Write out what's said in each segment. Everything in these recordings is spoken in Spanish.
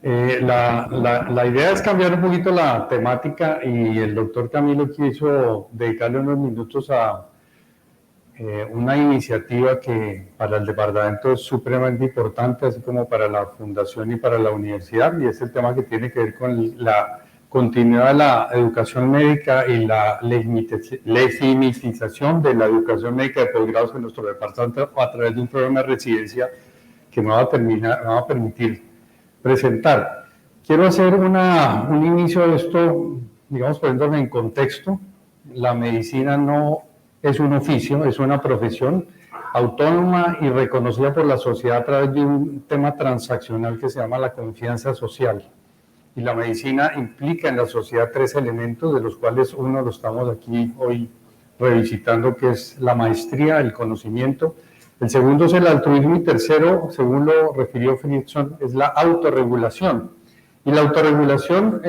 La idea es cambiar un poquito la temática y el doctor Camilo quiso dedicarle unos minutos a una iniciativa que para el departamento es supremamente importante, así como para la fundación y para la universidad, y es el tema que tiene que ver con la continuidad de la educación médica y la legitimización de la educación médica de posgrados en nuestro departamento a través de un programa de residencia que me va a permitir presentar. Quiero hacer un inicio de esto, digamos, poniéndome en contexto. La medicina no es un oficio, es una profesión autónoma y reconocida por la sociedad a través de un tema transaccional que se llama la confianza social. Y la medicina implica en la sociedad tres elementos, de los cuales uno lo estamos aquí hoy revisitando, que es la maestría, el conocimiento. El segundo es el altruismo y tercero, según lo refirió Friedson, es la autorregulación. Y la autorregulación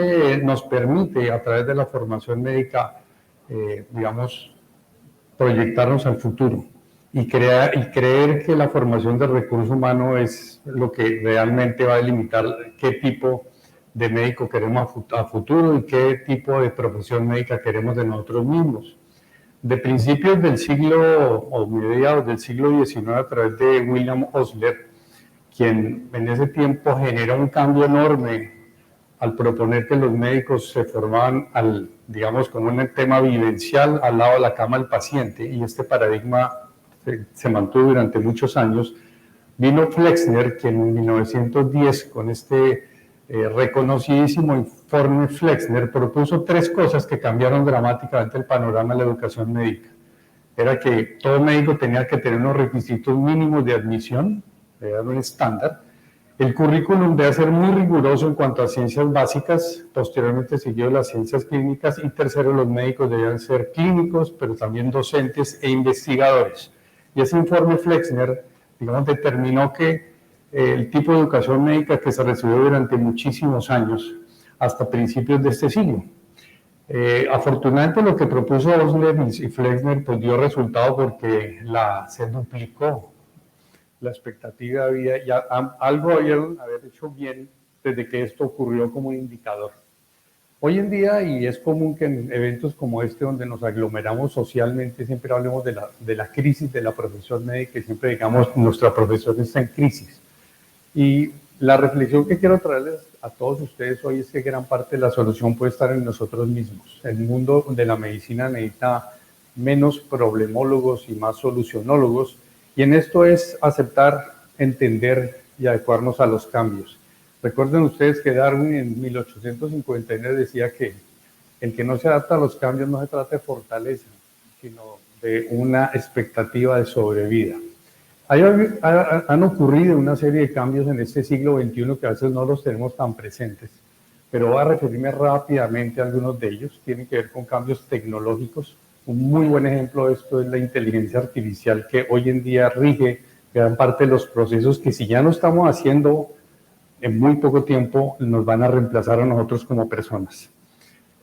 nos permite, a través de la formación médica, digamos, proyectarnos al futuro y creer que la formación del recurso humano es lo que realmente va a delimitar qué tipo de médico queremos a futuro y qué tipo de profesión médica queremos de nosotros mismos. De principios del siglo, o mediados del siglo XIX, a través de William Osler, quien en ese tiempo genera un cambio enorme al proponer que los médicos se formaban, digamos, como un tema vivencial al lado de la cama del paciente, y este paradigma se mantuvo durante muchos años. Vino Flexner, quien en 1910, con este reconocidísimo informe Flexner, propuso tres cosas que cambiaron dramáticamente el panorama de la educación médica. Era que todo médico tenía que tener unos requisitos mínimos de admisión, era un estándar. El currículum debe ser muy riguroso en cuanto a ciencias básicas, posteriormente seguido las ciencias clínicas, y tercero, los médicos debían ser clínicos, pero también docentes e investigadores. Y ese informe Flexner, digamos, determinó que el tipo de educación médica que se recibió durante muchísimos años, hasta principios de este siglo. Afortunadamente lo que propuso Osler y Flexner pues dio resultado porque se duplicó la expectativa, algo habían haber hecho bien desde que esto ocurrió como un indicador. Hoy en día, y es común que en eventos como este, donde nos aglomeramos socialmente, siempre hablemos de la crisis de la profesión médica y siempre digamos nuestra profesión está en crisis. Y la reflexión que quiero traerles a todos ustedes hoy es que gran parte de la solución puede estar en nosotros mismos. El mundo de la medicina necesita menos problemólogos y más solucionólogos, y en esto es aceptar, entender y adecuarnos a los cambios. Recuerden ustedes que Darwin en 1859 decía que el que no se adapta a los cambios no se trata de fortaleza, sino de una expectativa de sobrevida. Han ocurrido una serie de cambios en este siglo XXI que a veces no los tenemos tan presentes, pero voy a referirme rápidamente a algunos de ellos. Tienen que ver con cambios tecnológicos. Un muy buen ejemplo de esto es la inteligencia artificial, que hoy en día rige gran parte de los procesos que, si ya no estamos haciendo en muy poco tiempo, nos van a reemplazar a nosotros como personas.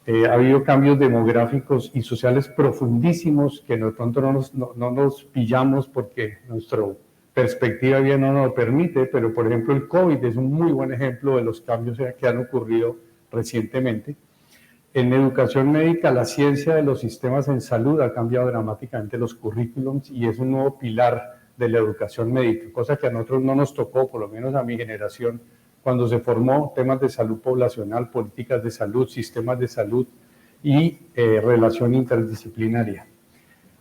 Ha habido cambios demográficos y sociales profundísimos que de pronto no nos pillamos porque nuestra perspectiva bien no nos lo permite, pero por ejemplo el COVID es un muy buen ejemplo de los cambios que han ocurrido recientemente. En educación médica, la ciencia de los sistemas en salud ha cambiado dramáticamente los currículums y es un nuevo pilar de la educación médica, cosa que a nosotros no nos tocó, por lo menos a mi generación, cuando se formó temas de salud poblacional, políticas de salud, sistemas de salud y relación interdisciplinaria.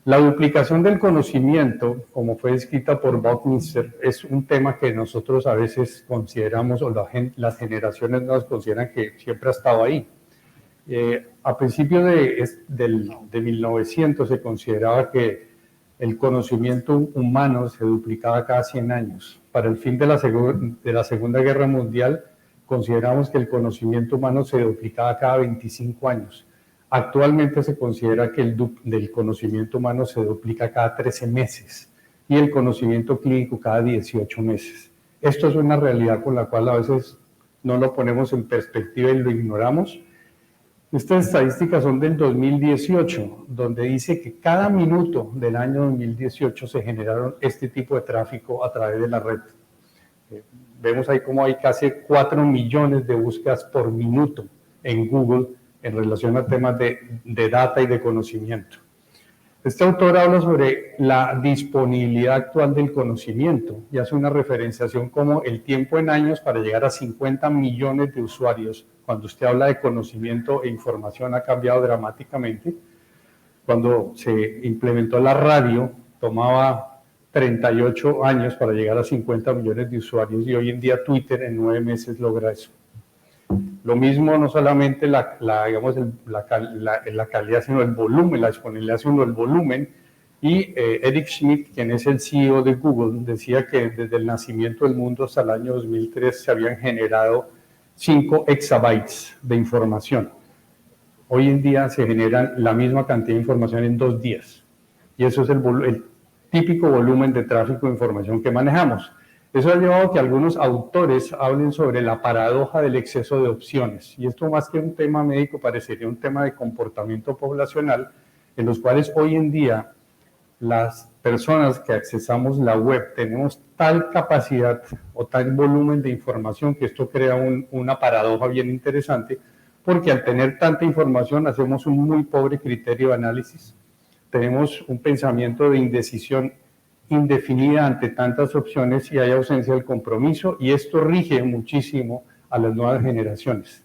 La duplicación del conocimiento, como fue descrita por Buckminster, es un tema que nosotros a veces consideramos, o las generaciones nos consideran que siempre ha estado ahí. A principios de 1900 se consideraba que el conocimiento humano se duplicaba cada 100 años. Para el fin de la Segunda Guerra Mundial, consideramos que el conocimiento humano se duplicaba cada 25 años. Actualmente se considera que el conocimiento humano se duplica cada 13 meses y el conocimiento clínico cada 18 meses. Esto es una realidad con la cual a veces no lo ponemos en perspectiva y lo ignoramos. Estas estadísticas son del 2018, donde dice que cada minuto del año 2018 se generaron este tipo de tráfico a través de la red. vemos ahí como hay casi 4 millones de búsquedas por minuto en Google en relación a temas de data y de conocimiento. Este autor habla sobre la disponibilidad actual del conocimiento y hace una referenciación como el tiempo en años para llegar a 50 millones de usuarios. Cuando usted habla de conocimiento e información ha cambiado dramáticamente. Cuando se implementó la radio tomaba 38 años para llegar a 50 millones de usuarios y hoy en día Twitter en 9 meses logra eso. Lo mismo, no solamente la calidad, sino el volumen, la disponibilidad, sino el volumen. Y Eric Schmidt, quien es el CEO de Google, decía que desde el nacimiento del mundo hasta el año 2003 se habían generado 5 exabytes de información. Hoy en día se generan la misma cantidad de información en 2 días. Y eso es el típico volumen de tráfico de información que manejamos. Eso ha llevado a que algunos autores hablen sobre la paradoja del exceso de opciones. Y esto, más que un tema médico, parecería un tema de comportamiento poblacional, en los cuales hoy en día las personas que accesamos la web tenemos tal capacidad o tal volumen de información que esto crea una paradoja bien interesante, porque al tener tanta información hacemos un muy pobre criterio de análisis, tenemos un pensamiento de indecisión indefinida ante tantas opciones y hay ausencia del compromiso, y esto rige muchísimo a las nuevas generaciones.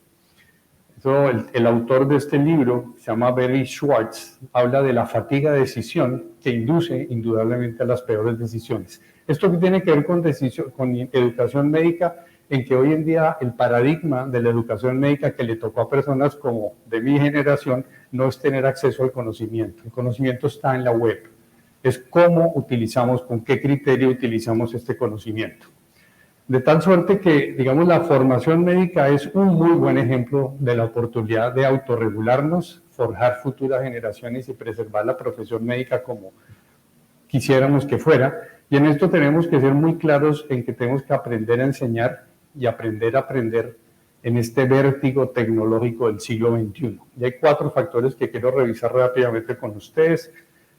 Eso, el autor de este libro, se llama Barry Schwartz, habla de la fatiga de decisión que induce indudablemente a las peores decisiones. Esto que tiene que ver con educación médica, en que hoy en día el paradigma de la educación médica que le tocó a personas como de mi generación no es tener acceso al conocimiento. El conocimiento está en la web. Es cómo utilizamos, con qué criterio utilizamos este conocimiento. De tal suerte que, digamos, la formación médica es un muy buen ejemplo de la oportunidad de autorregularnos, forjar futuras generaciones y preservar la profesión médica como quisiéramos que fuera. Y en esto tenemos que ser muy claros en que tenemos que aprender a enseñar y aprender a aprender en este vértigo tecnológico del siglo XXI. Y hay 4 factores que quiero revisar rápidamente con ustedes.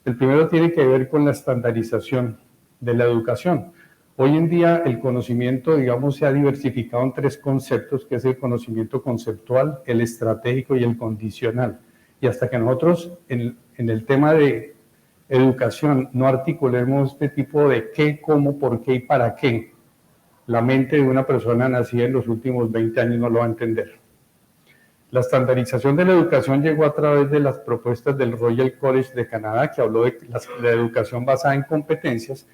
El primero tiene que ver con la estandarización de la educación. Hoy en día el conocimiento, digamos, se ha diversificado en 3 conceptos, que es el conocimiento conceptual, el estratégico y el condicional. Y hasta que nosotros en el tema de educación no articulemos este tipo de qué, cómo, por qué y para qué, la mente de una persona nacida en los últimos 20 años no lo va a entender. La estandarización de la educación llegó a través de las propuestas del Royal College de Canadá, que habló de la educación basada en competencias,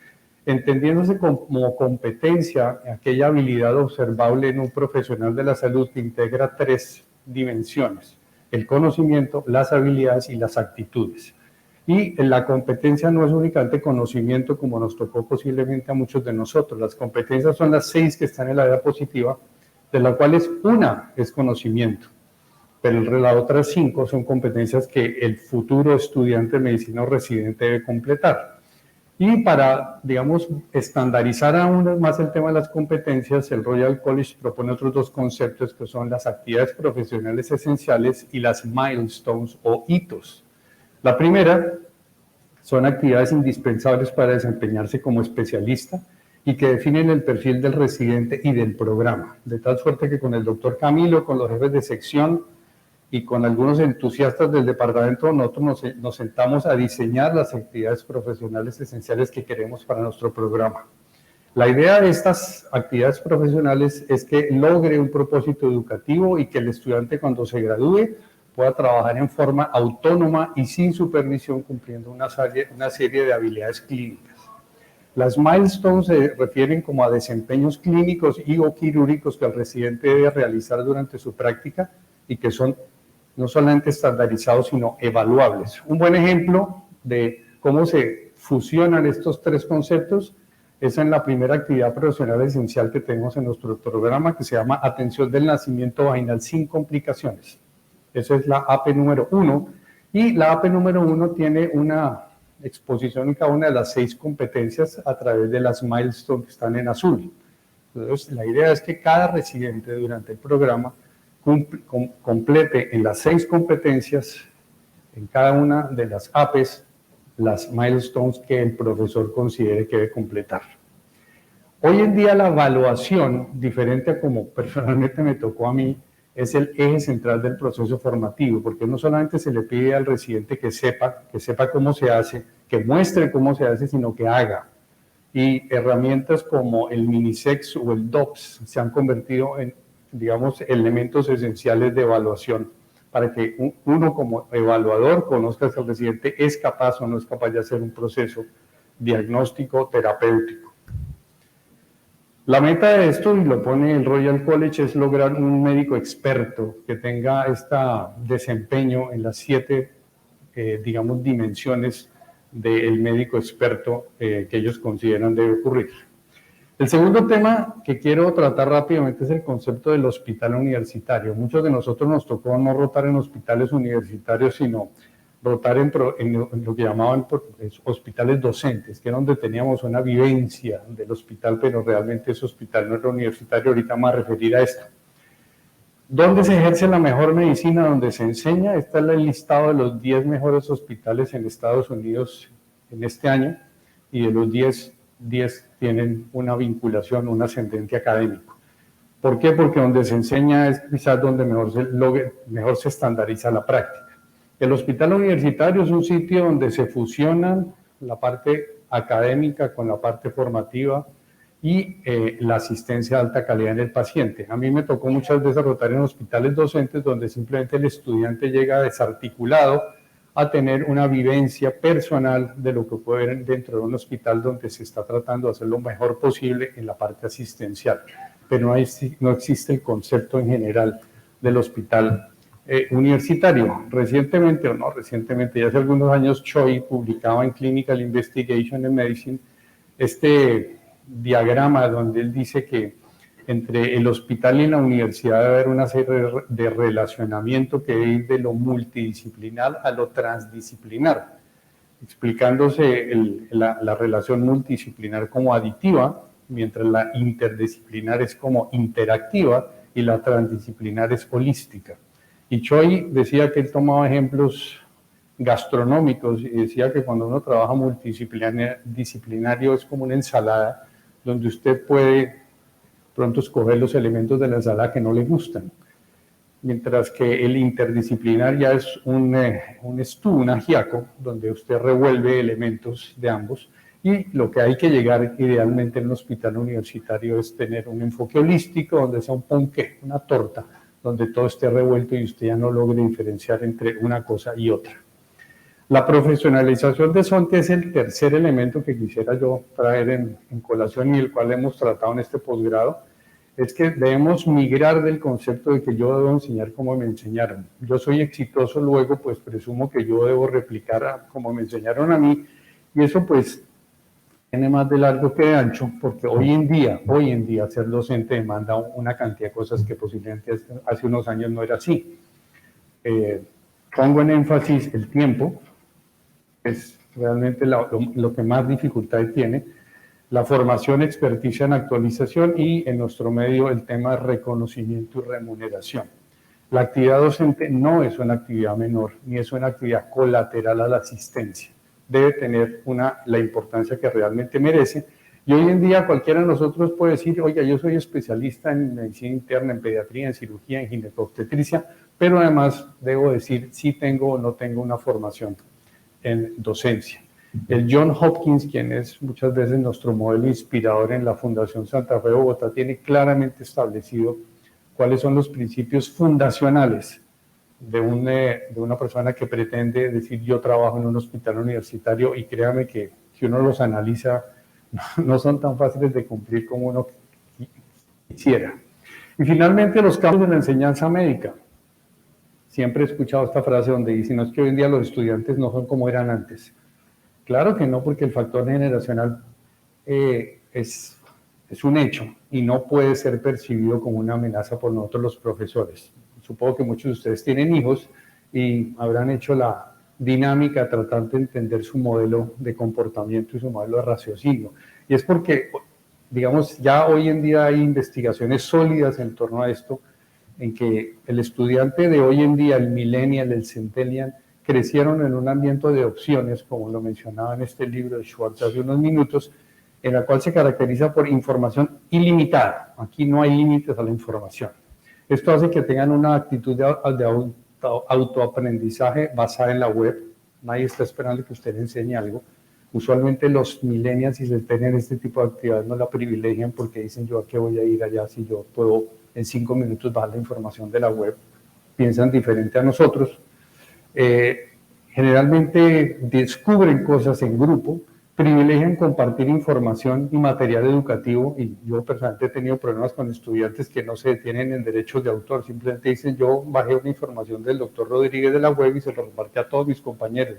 entendiéndose como competencia aquella habilidad observable en un profesional de la salud que integra 3 dimensiones: el conocimiento, las habilidades y las actitudes. Y la competencia no es únicamente conocimiento, como nos tocó posiblemente a muchos de nosotros. Las competencias son las 6 que están en la diapositiva, de las cuales una es conocimiento, pero las otras 5 son competencias que el futuro estudiante de medicina o residente debe completar. Y para, digamos, estandarizar aún más el tema de las competencias, el Royal College propone otros 2 conceptos que son las actividades profesionales esenciales y las milestones o hitos. La primera son actividades indispensables para desempeñarse como especialista y que definen el perfil del residente y del programa, de tal suerte que con el doctor Camilo, con los jefes de sección y con algunos entusiastas del departamento, nosotros nos sentamos a diseñar las actividades profesionales esenciales que queremos para nuestro programa. La idea de estas actividades profesionales es que logre un propósito educativo y que el estudiante, cuando se gradúe, pueda trabajar en forma autónoma y sin supervisión, cumpliendo una serie de habilidades clínicas. Las milestones se refieren como a desempeños clínicos y o quirúrgicos que el residente debe realizar durante su práctica y que son no solamente estandarizados, sino evaluables. Un buen ejemplo de cómo se fusionan estos 3 conceptos es en la primera actividad profesional esencial que tenemos en nuestro programa, que se llama Atención del Nacimiento Vaginal sin Complicaciones. Esa es la AP número 1, y la AP número 1 tiene una exposición en cada una de las 6 competencias a través de las milestones que están en azul. Entonces, la idea es que cada residente durante el programa complete en las 6 competencias, en cada una de las APs, las milestones que el profesor considere que debe completar. Hoy en día la evaluación, diferente a como personalmente me tocó a mí, es el eje central del proceso formativo, porque no solamente se le pide al residente que sepa cómo se hace, que muestre cómo se hace, sino que haga. Y herramientas como el Minisex o el DOPS se han convertido en, digamos, elementos esenciales de evaluación para que uno como evaluador conozca si el residente es capaz o no es capaz de hacer un proceso diagnóstico terapéutico. La meta de esto, y lo pone el Royal College, es lograr un médico experto que tenga este desempeño en las 7, digamos, dimensiones del médico experto que ellos consideran debe ocurrir. El segundo tema que quiero tratar rápidamente es el concepto del hospital universitario. Muchos de nosotros nos tocó no rotar en hospitales universitarios, sino rotar en lo que llamaban hospitales docentes, que era donde teníamos una vivencia del hospital, pero realmente ese hospital no era universitario. Ahorita me voy a referir a esto. ¿Dónde se ejerce la mejor medicina? ¿Dónde se enseña? Este es el listado de los 10 mejores hospitales en Estados Unidos en este año, y de los 10 tienen una vinculación, un ascendente académico. ¿Por qué? Porque donde se enseña es quizás donde mejor se estandariza la práctica. El hospital universitario es un sitio donde se fusionan la parte académica con la parte formativa y la asistencia de alta calidad en el paciente. A mí me tocó muchas veces rotar en hospitales docentes donde simplemente el estudiante llega desarticulado a tener una vivencia personal de lo que puede ver dentro de un hospital donde se está tratando de hacer lo mejor posible en la parte asistencial. Pero no existe el concepto en general del hospital universitario. Recientemente, ya hace algunos años, Choi publicaba en Clinical Investigation in Medicine este diagrama donde él dice que entre el hospital y la universidad debe haber una serie de relacionamiento que debe ir de lo multidisciplinar a lo transdisciplinar, explicándose la relación multidisciplinar como aditiva, mientras la interdisciplinar es como interactiva y la transdisciplinar es holística. Y Choi decía que él tomaba ejemplos gastronómicos y decía que cuando uno trabaja multidisciplinario es como una ensalada donde usted puede pronto escoger los elementos de la ensalada que no le gustan, mientras que el interdisciplinar ya es un ajiaco, donde usted revuelve elementos de ambos, y lo que hay que llegar idealmente en un hospital universitario es tener un enfoque holístico, donde sea un ponqué, una torta, donde todo esté revuelto y usted ya no logre diferenciar entre una cosa y otra. La profesionalización de SONTE es el tercer elemento que quisiera yo traer en colación y el cual hemos tratado en este posgrado, es que debemos migrar del concepto de que yo debo enseñar como me enseñaron. Yo soy exitoso, luego pues presumo que yo debo replicar como me enseñaron a mí, y eso pues tiene más de largo que de ancho, porque hoy en día ser docente demanda una cantidad de cosas que posiblemente hace unos años no era así. Pongo en énfasis el tiempo, es realmente lo que más dificultad tiene, la formación, experticia en actualización y en nuestro medio el tema de reconocimiento y remuneración. La actividad docente no es una actividad menor, ni es una actividad colateral a la asistencia. Debe tener la importancia que realmente merece. Y hoy en día cualquiera de nosotros puede decir, oiga, yo soy especialista en medicina interna, en pediatría, en cirugía, en ginecobstetricia, pero además debo decir si tengo o no tengo una formación en docencia. El John Hopkins, quien es muchas veces nuestro modelo inspirador en la Fundación Santa Fe de Bogotá, tiene claramente establecido cuáles son los principios fundacionales de una persona que pretende decir yo trabajo en un hospital universitario, y créame que si uno los analiza no son tan fáciles de cumplir como uno quisiera. Y finalmente los campos de la enseñanza médica. Siempre he escuchado esta frase donde dicen, no, es que hoy en día los estudiantes no son como eran antes. Claro que no, porque el factor generacional es un hecho y no puede ser percibido como una amenaza por nosotros los profesores. Supongo que muchos de ustedes tienen hijos y habrán hecho la dinámica tratando de entender su modelo de comportamiento y su modelo de raciocinio. Y es porque, digamos, ya hoy en día hay investigaciones sólidas en torno a esto, en que el estudiante de hoy en día, el millennial, el centennial, crecieron en un ambiente de opciones, como lo mencionaba en este libro de Schwartz hace unos minutos, en la cual se caracteriza por información ilimitada. Aquí no hay límites a la información. Esto hace que tengan una actitud de autoaprendizaje basada en la web. Nadie está esperando que usted le enseñe algo. Usualmente los millennials, si se tienen este tipo de actividades, no la privilegian porque dicen, yo a qué voy a ir allá si yo puedo en 5 minutos bajar la información de la web. Piensan diferente a nosotros. Generalmente descubren cosas en grupo, privilegian compartir información y material educativo, y yo personalmente he tenido problemas con estudiantes que no se detienen en derechos de autor, simplemente dicen, yo bajé una información del doctor Rodríguez de la web y se lo compartí a todos mis compañeros.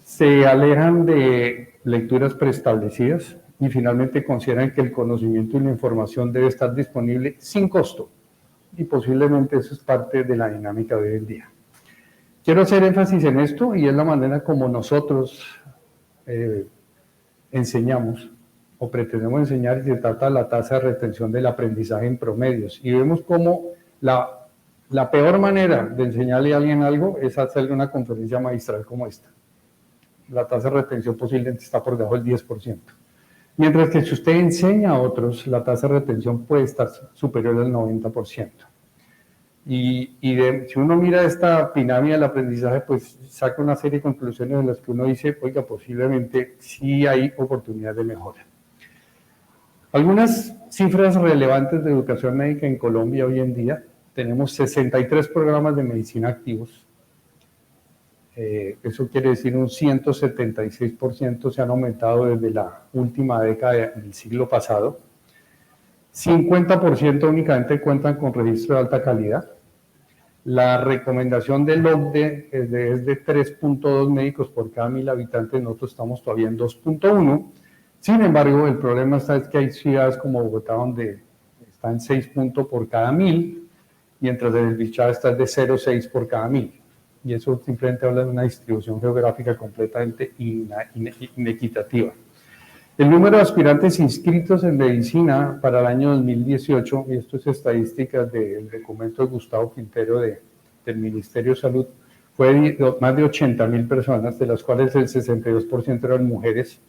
Se alejan de lecturas preestablecidas y finalmente consideran que el conocimiento y la información debe estar disponible sin costo, y posiblemente eso es parte de la dinámica de hoy en día. Quiero hacer énfasis en esto y es la manera como nosotros enseñamos o pretendemos enseñar, y se trata de la tasa de retención del aprendizaje en promedios. Y vemos cómo la peor manera de enseñarle a alguien algo es hacerle una conferencia magistral como esta. La tasa de retención posiblemente está por debajo del 10%. Mientras que si usted enseña a otros, la tasa de retención puede estar superior al 90%. Si uno mira esta pirámide del aprendizaje, pues saca una serie de conclusiones en las que uno dice, oiga, posiblemente sí hay oportunidad de mejora. Algunas cifras relevantes de educación médica en Colombia hoy en día: tenemos 63 programas de medicina activos. Eso quiere decir un 176% se han aumentado desde la última década del siglo pasado. 50% únicamente cuentan con registro de alta calidad. La recomendación del OCDE es de 3.2 médicos por cada 1.000 habitantes, nosotros estamos todavía en 2.1. Sin embargo, el problema es que hay ciudades como Bogotá donde está en 6 puntos por cada 1.000, mientras en el Bichada está de 0,6 por cada 1.000. Y eso simplemente habla de una distribución geográfica completamente inequitativa. El número de aspirantes inscritos en medicina para el año 2018, y esto es estadísticas del documento de Gustavo Quintero del Ministerio de Salud, fue de más de 80.000 personas, de las cuales el 62% eran mujeres,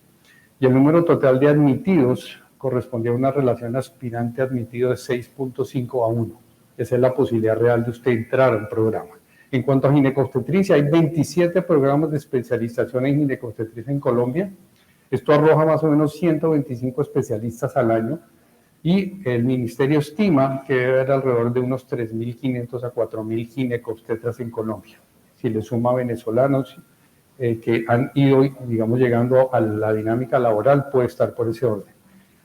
y el número total de admitidos correspondía a una relación aspirante admitido de 6.5 a 1. Esa es la posibilidad real de usted entrar a un programa. En cuanto a ginecobstetricia, hay 27 programas de especialización en ginecobstetricia en Colombia. Esto arroja más o menos 125 especialistas al año, y el ministerio estima que debe haber alrededor de unos 3.500 a 4.000 ginecobstetras en Colombia. Si le suma venezolanos que han ido, digamos, llegando a la dinámica laboral, puede estar por ese orden.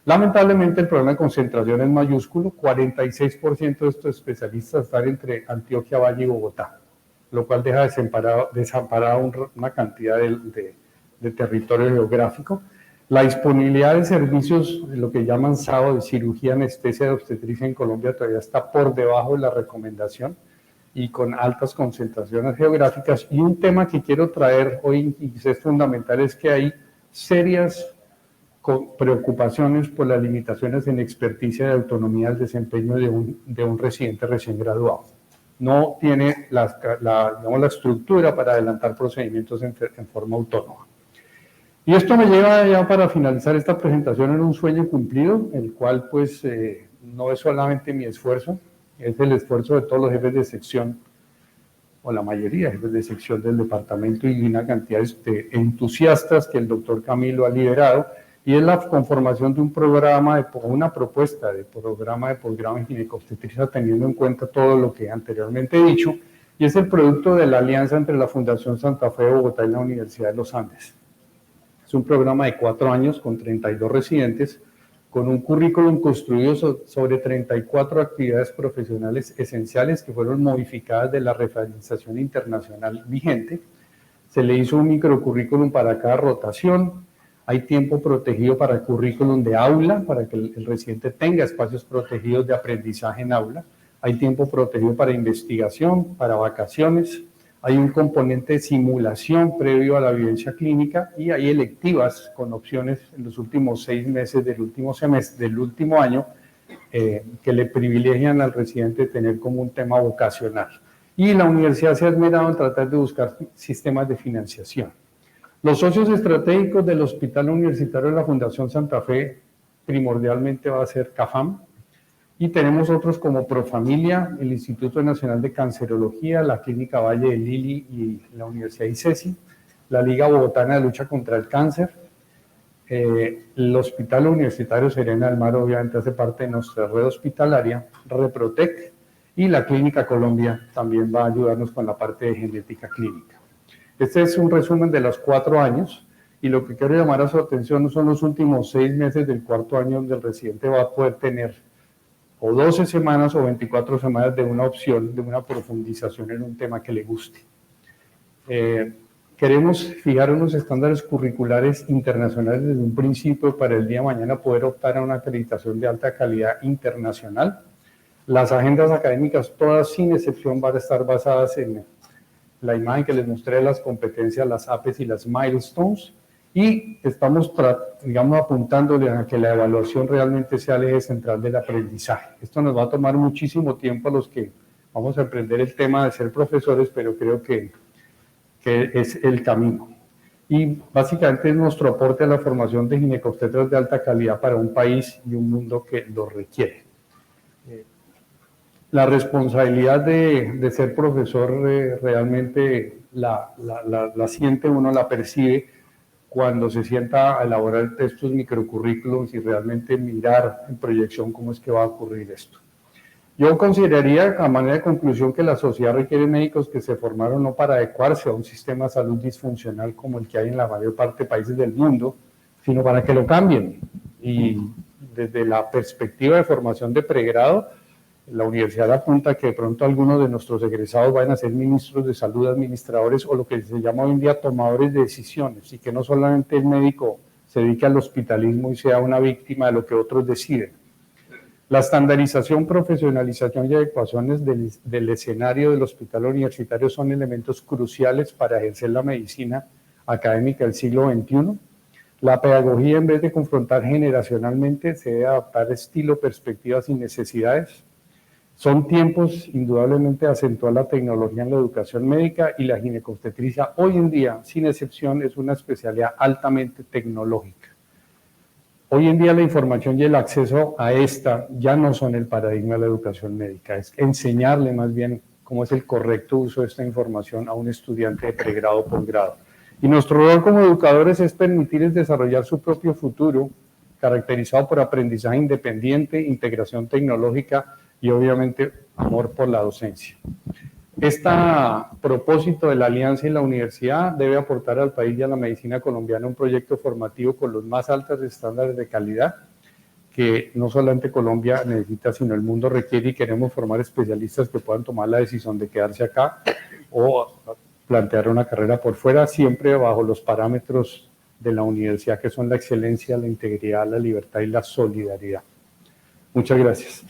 Lamentablemente el problema de concentración es mayúsculo. 46% de estos especialistas están entre Antioquia, Valle y Bogotá, lo cual deja desamparada una cantidad de territorio geográfico. La disponibilidad de servicios, lo que llaman SAO, de cirugía, anestesia, de obstetricia en Colombia, todavía está por debajo de la recomendación y con altas concentraciones geográficas. Y un tema que quiero traer hoy y que es fundamental es que hay serias preocupaciones por las limitaciones en experticia y autonomía del desempeño de un residente recién graduado. No tiene la estructura para adelantar procedimientos en forma autónoma. Y esto me lleva ya para finalizar esta presentación en un sueño cumplido, el cual pues no es solamente mi esfuerzo, es el esfuerzo de todos los jefes de sección, o la mayoría de jefes de sección del departamento, y una cantidad de entusiastas que el doctor Camilo ha liderado, y es la conformación de un programa, una propuesta de programa de posgrado en ginecobstetricia, teniendo en cuenta todo lo que anteriormente he dicho, y es el producto de la alianza entre la Fundación Santa Fe de Bogotá y la Universidad de los Andes. Es un programa de 4 años con 32 residentes, con un currículum construido sobre 34 actividades profesionales esenciales que fueron modificadas de la referenciación internacional vigente. Se le hizo un microcurrículum para cada rotación. Hay tiempo protegido para el currículum de aula, para que el residente tenga espacios protegidos de aprendizaje en aula. Hay tiempo protegido para investigación, para vacaciones. Hay un componente de simulación previo a la vivencia clínica, y hay electivas con opciones en los últimos 6 meses del último semestre, del último año, que le privilegian al residente tener como un tema vocacional. Y la universidad se ha esmerado en tratar de buscar sistemas de financiación. Los socios estratégicos del Hospital Universitario de la Fundación Santa Fe primordialmente va a ser CAFAM, y tenemos otros como Profamilia, el Instituto Nacional de Cancerología, la Clínica Valle de Lili y la Universidad ICESI, la Liga Bogotana de Lucha contra el Cáncer, el Hospital Universitario Serena del Mar obviamente hace parte de nuestra red hospitalaria, Reprotec, y la Clínica Colombia también va a ayudarnos con la parte de genética clínica. Este es un resumen de los 4 años, y lo que quiero llamar a su atención son los últimos 6 meses del 4º año donde el residente va a poder tener o 12 semanas o 24 semanas de una opción, de una profundización en un tema que le guste. Queremos fijar unos estándares curriculares internacionales desde un principio para el día de mañana poder optar a una acreditación de alta calidad internacional. Las agendas académicas, todas sin excepción, van a estar basadas en la imagen que les mostré de las competencias, las APES y las milestones, y estamos, digamos, apuntándole a que la evaluación realmente sea el eje central del aprendizaje. Esto nos va a tomar muchísimo tiempo a los que vamos a emprender el tema de ser profesores, pero creo que es el camino. Y básicamente es nuestro aporte a la formación de ginecobstetras de alta calidad para un país y un mundo que lo requiere. La responsabilidad de ser profesor realmente la siente uno, la percibe cuando se sienta a elaborar estos microcurrículos y realmente mirar en proyección cómo es que va a ocurrir esto. Yo consideraría, a manera de conclusión, que la sociedad requiere médicos que se formaron no para adecuarse a un sistema de salud disfuncional como el que hay en la mayor parte de países del mundo, sino para que lo cambien. Y desde la perspectiva de formación de pregrado, la universidad apunta que de pronto algunos de nuestros egresados vayan a ser ministros de salud, administradores o lo que se llama hoy en día tomadores de decisiones, y que no solamente el médico se dedique al hospitalismo y sea una víctima de lo que otros deciden. La estandarización, profesionalización y adecuaciones del escenario del hospital universitario son elementos cruciales para ejercer la medicina académica del siglo XXI. La pedagogía, en vez de confrontar generacionalmente, se debe adaptar estilo, perspectivas y necesidades. Son tiempos, indudablemente, de acentuar la tecnología en la educación médica, y la ginecobstetricia hoy en día, sin excepción, es una especialidad altamente tecnológica. Hoy en día la información y el acceso a esta ya no son el paradigma de la educación médica, es enseñarle más bien cómo es el correcto uso de esta información a un estudiante de pregrado o posgrado. Y nuestro rol como educadores es permitirles desarrollar su propio futuro, caracterizado por aprendizaje independiente, integración tecnológica y obviamente amor por la docencia. Este propósito de la alianza y la universidad debe aportar al país y a la medicina colombiana un proyecto formativo con los más altos estándares de calidad que no solamente Colombia necesita, sino el mundo requiere, y queremos formar especialistas que puedan tomar la decisión de quedarse acá o plantear una carrera por fuera, siempre bajo los parámetros de la universidad, que son la excelencia, la integridad, la libertad y la solidaridad. Muchas gracias.